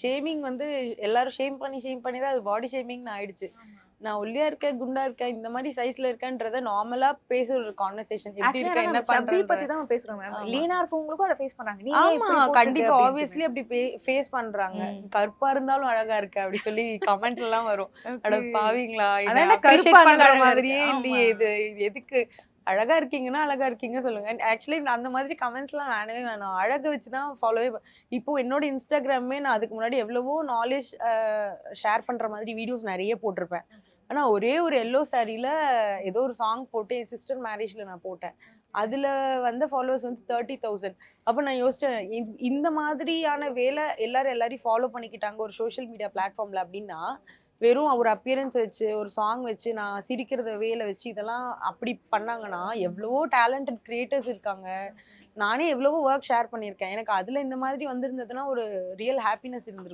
Shaming வந்து எல்லாரும் shame பண்ணி தான் அது பாடி ஷேமிங்னு ஆயிடுச்சு. நான் ஒல்லியா இருக்கேன், குண்டா இருக்கேன், இந்த மாதிரி சைஸ்ல இருக்கேன்றத நார்மலா பேசுற ஒரு கான்வர்சேஷன். எப்படி ஆக்சுவலா இருக்க, என்ன நம்ம சப்பி பண்றன்ற. பத்தி தான் பேசுறோம் மேம். ஆமா. லீனா இருக்கவங்களுக்கும் அத ஃபேஸ் பண்றாங்க. நீ ஏன் ஆமா, இப்படி போட்டுருக்க கண்டிப்பா. அப்படின்ட்டுன்னு. ஆப்வியஸ்லி அப்படி ஃபேஸ் பண்றாங்க. கருப்பா இருந்தாலும் அழகா இருக்க அப்படி சொல்லி கமெண்ட்லாம் வரும். அட ஓகே. பாவிங்களா, இத அதான் கருப்பா அப்ரிஷியேட் பண்ற இருந்தாலும் அழகா இருக்கு. மாதிரியே ஆமா. இல்லையே இது. இது எதுக்கு? அழகா இருக்கீங்கன்னா அழகா இருக்கீங்க சொல்லுங்க. ஆக்சுவலி அந்த மாதிரி கமெண்ட்ஸ்லாம் வேணவே வேணாம். அழக வச்சு தான் ஃபாலோவே இப்போ என்னோட இன்ஸ்டாகிராமே நான் அதுக்கு முன்னாடி எவ்வளவோ நாலேட்ஜ் ஷேர் பண்ற மாதிரி வீடியோஸ் நெறைய போட்டிருப்பேன். ஆனா ஒரே ஒரு எல்லோ சாரீல ஏதோ ஒரு சாங் போட்டு என் சிஸ்டர் மேரேஜ்ல நான் போட்டேன். அதுல வந்த ஃபாலோவர்ஸ் வந்து 30,000. அப்ப நான் யோசிச்சேன், இந்த மாதிரியான வேலை எல்லாரையும் ஃபாலோ பண்ணிக்கிட்டாங்க ஒரு சோஷியல் மீடியா பிளாட்ஃபார்ம்ல அப்படின்னா, வெறும் ஒரு அப்பியரன்ஸ் வச்சு, ஒரு சாங் வச்சு, நான் சிரிக்கிறத வேல வச்சு இதெல்லாம் அப்படி பண்ணாங்கன்னா, எவ்வளவோ டேலண்டட் கிரியேட்டர்ஸ் இருக்காங்க. நானே எவ்வளவோ வொர்க் ஷேர் பண்ணியிருக்கேன். எனக்கு அதுல இந்த மாதிரி வந்திருந்ததுன்னா ஒரு ரியல் ஹாப்பினஸ் இருந்திருக்கும்.